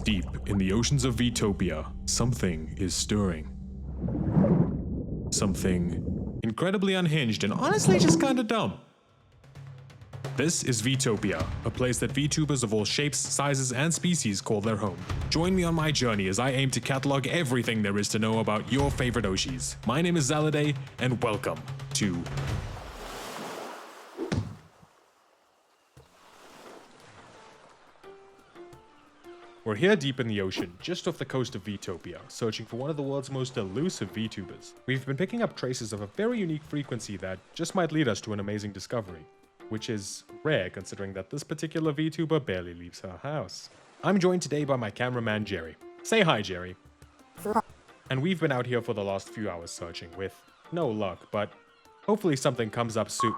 Deep in the oceans of Vitopia, something is stirring. Something incredibly unhinged and honestly just kinda dumb. This is Vitopia, a place that VTubers of all shapes, sizes, and species call their home. Join me on my journey as I aim to catalog everything there is to know about your favorite Oshis. My name is Zalidae, and welcome to... We're here deep in the ocean, just off the coast of Vitopia, searching for one of the world's most elusive VTubers. We've been picking up traces of a very unique frequency that just might lead us to an amazing discovery, which is rare considering that this particular VTuber barely leaves her house. I'm joined today by my cameraman Jerry. Say hi, Jerry. And we've been out here for the last few hours searching, with no luck, but hopefully something comes up soon.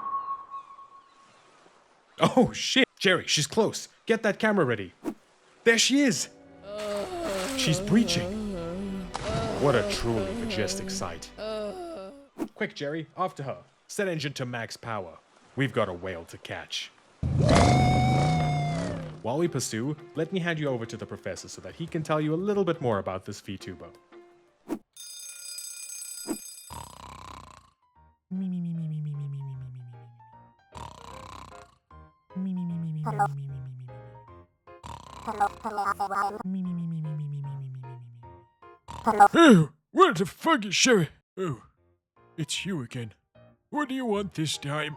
Oh shit! Jerry, she's close! Get that camera ready! There she is! She's breaching. What a truly majestic sight. Quick, Jerry, after her. Set engine to max power. We've got a whale to catch. While we pursue, let me hand you over to the professor so that he can tell you a little bit more about this VTuber. Oh, what the fuck is Sherry? Oh, it's you again. What do you want this time?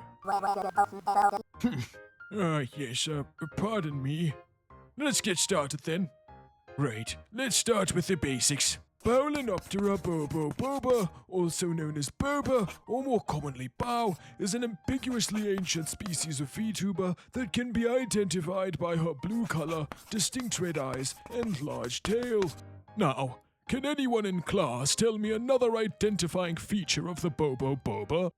Yes, pardon me. Let's get started then. Right, let's start with the basics. Bowlenoptera boba, also known as boba, or more commonly Bao, is an ambiguously ancient species of VTuber that can be identified by her blue color, distinct red eyes, and large tail. Now, can anyone in class tell me another identifying feature of the boba?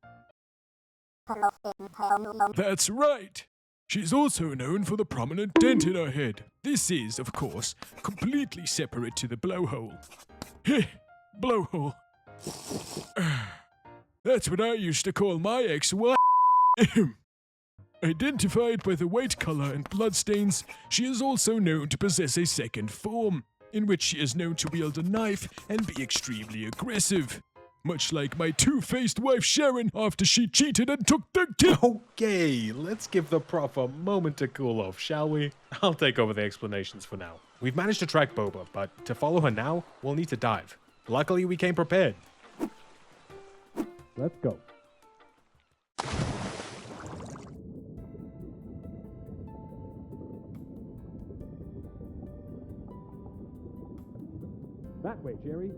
That's right! She's also known for the prominent dent in her head. This is, of course, completely separate to the blowhole. Heh, blowhole. That's what I used to call my ex-wife. Identified by the white color and bloodstains, she is also known to possess a second form, in which she is known to wield a knife and be extremely aggressive. Much like my two-faced wife Sharon after she cheated and took the kill. Okay, let's give the prof a moment to cool off, shall we? I'll take over the explanations for now. We've managed to track Boba, but to follow her now, we'll need to dive. Luckily, we came prepared. Let's go. That way, Jerry.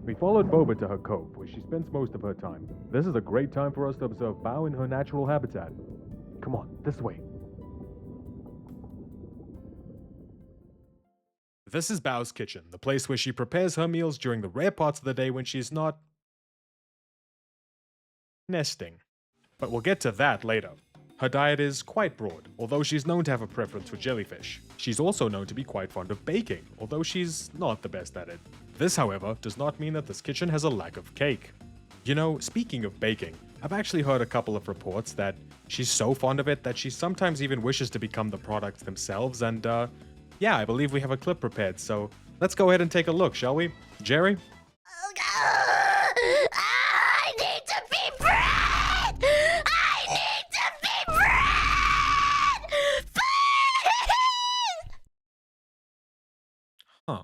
We followed Boba to her cove, where she spends most of her time. This is a great time for us to observe Bao in her natural habitat. Come on, this way. This is Bao's kitchen, the place where she prepares her meals during the rare parts of the day when she's not... nesting. But we'll get to that later. Her diet is quite broad, although she's known to have a preference for jellyfish. She's also known to be quite fond of baking, although she's not the best at it. This, however, does not mean that this kitchen has a lack of cake. You know, speaking of baking, I've actually heard a couple of reports that she's so fond of it that she sometimes even wishes to become the products themselves, and yeah, I believe we have a clip prepared, so let's go ahead and take a look, shall we? Jerry? I need to be bread! I need to be bread! Please! Huh.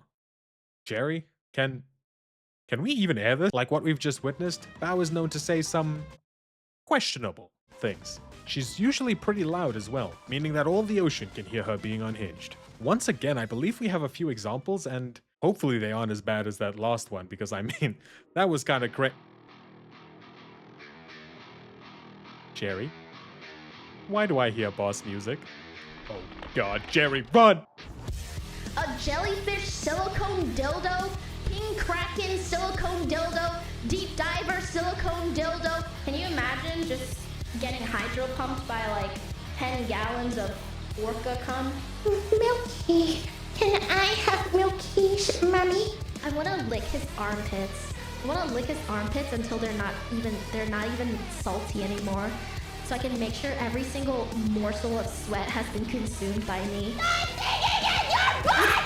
Jerry? Can we even air this? Like what we've just witnessed, Bao is known to say some questionable things. She's usually pretty loud as well, meaning that all the ocean can hear her being unhinged. Once again, I believe we have a few examples, and hopefully they aren't as bad as that last one, because I mean, that was kind of Jerry? Why do I hear boss music? Oh god, Jerry, run! A jellyfish silicone dildo, king kraken silicone dildo, deep diver silicone dildo. Can you imagine just getting hydro pumped by like 10 gallons of orca cum? Milky. Can I have milkies, mommy? I want to lick his armpits. I want to lick his armpits until they're not even salty anymore. so I can make sure every single morsel of sweat has been consumed by me. I'm thinking in your butt,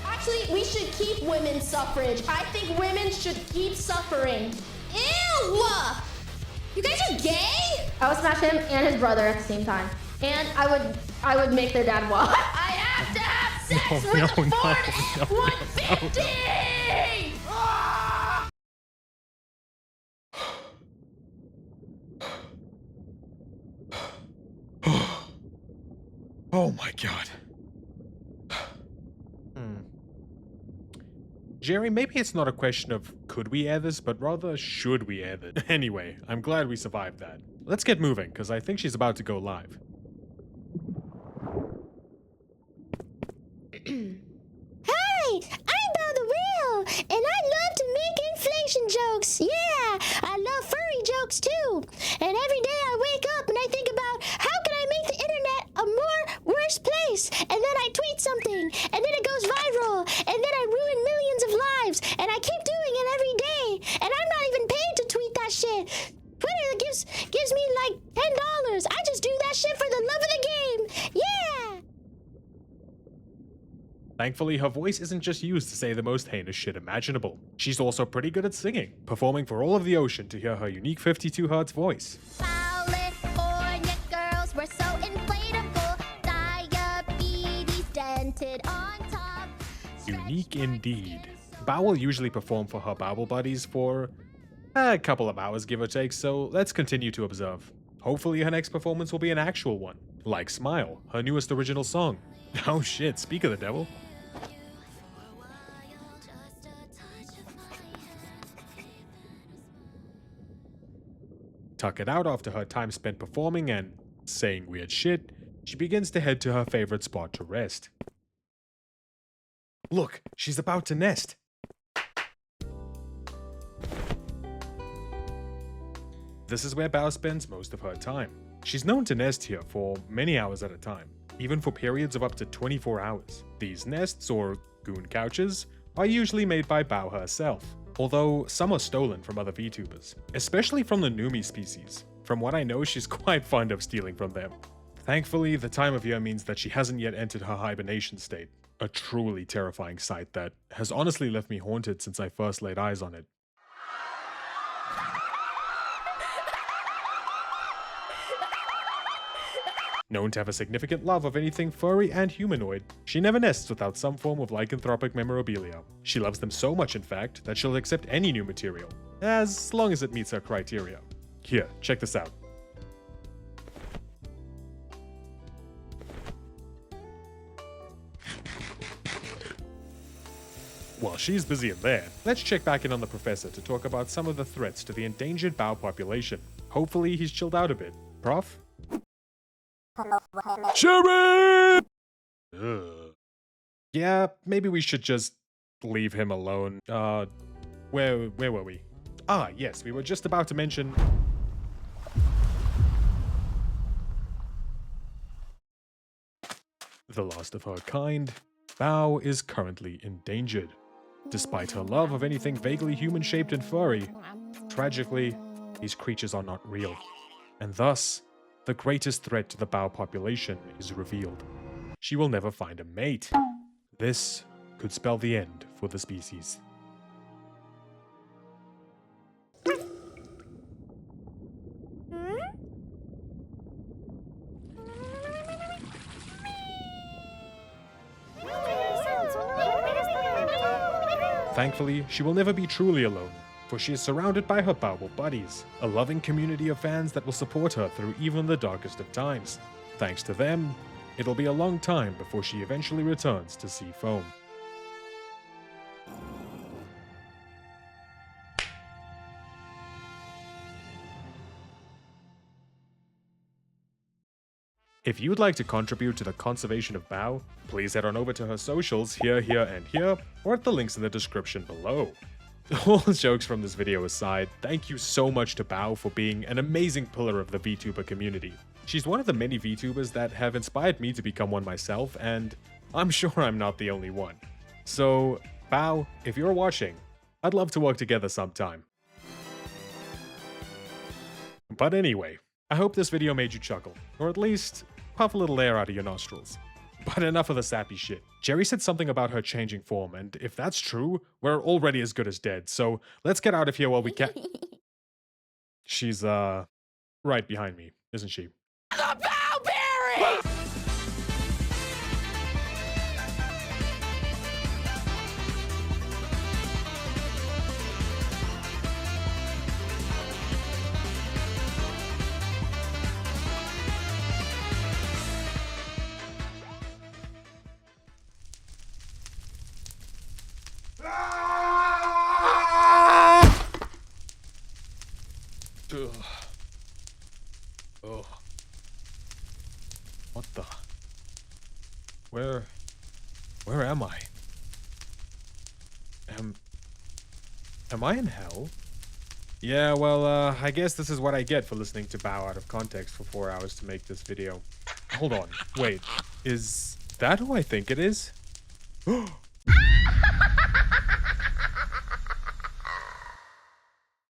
Actually, we should keep women's suffrage. I think women should keep suffering. Ew! You guys are gay? I would smash him and his brother at the same time. And I would make their dad walk. I have to have sex with a Ford F-150! Oh my god. Jerry, maybe it's not a question of could we air this, but rather should we air this? Anyway, I'm glad we survived that. Let's get moving, because I think she's about to go live. Hi, I'm Bao the Whale, and I love to make inflation jokes. Yeah, I love furry jokes too. And every day I wake up and I think about how can I make the internet a more worse place? And then I tweet something, and then it goes viral, and then I ruin millions of lives, and I keep doing it every day. And I'm not even paid to tweet that shit. Twitter gives me like $10. I just do that shit for the love of the game. Yeah. Thankfully, her voice isn't just used to say the most heinous shit imaginable. She's also pretty good at singing, performing for all of the ocean to hear her unique 52Hz voice. California girls were so inflatable, diabetes dented on top. Unique indeed. Bao will usually perform for her Babble buddies for a couple of hours, give or take, so let's continue to observe. Hopefully her next performance will be an actual one, like Smile, her newest original song. Oh shit, speak of the devil. Tuck it out after her time spent performing and saying weird shit, she begins to head to her favorite spot to rest. Look, she's about to nest. This is where Bao spends most of her time. She's known to nest here for many hours at a time, even for periods of up to 24 hours. These nests, or goon couches, are usually made by Bao herself, although some are stolen from other VTubers, especially from the Numi species. From what I know, she's quite fond of stealing from them. Thankfully, the time of year means that she hasn't yet entered her hibernation state, a truly terrifying sight that has honestly left me haunted since I first laid eyes on it. Known to have a significant love of anything furry and humanoid, she never nests without some form of lycanthropic memorabilia. She loves them so much, in fact, that she'll accept any new material, as long as it meets her criteria. Here, check this out. While she's busy in there, let's check back in on the professor to talk about some of the threats to the endangered Bao population. Hopefully he's chilled out a bit. Prof? Sherry! Ugh. Yeah, maybe we should just leave him alone. Where were we? Ah, yes, we were just about to mention... the last of her kind. Bao is currently endangered. Despite her love of anything vaguely human-shaped and furry, tragically, these creatures are not real. And thus, the greatest threat to the Bao population is revealed. She will never find a mate. This could spell the end for the species. Thankfully, she will never be truly alone, for she is surrounded by her Bao buddies, a loving community of fans that will support her through even the darkest of times. Thanks to them, it'll be a long time before she eventually returns to see foam. If you'd like to contribute to the conservation of Bao, please head on over to her socials here, and here, or at the links in the description below. All jokes from this video aside, thank you so much to Bao for being an amazing pillar of the VTuber community. She's one of the many VTubers that have inspired me to become one myself, and I'm sure I'm not the only one. So, Bao, if you're watching, I'd love to work together sometime. But anyway, I hope this video made you chuckle, or at least puff a little air out of your nostrils. But enough of the sappy shit. Jerry said something about her changing form, and if that's true, we're already as good as dead, so let's get out of here while we can. She's, right behind me, isn't she? The Bowberry! Ugh. Ugh. What the? Where am I? Am I in hell? Yeah, well, I guess this is what I get for listening to Bao out of context for 4 hours to make this video. Hold on, wait, is that who I think it is?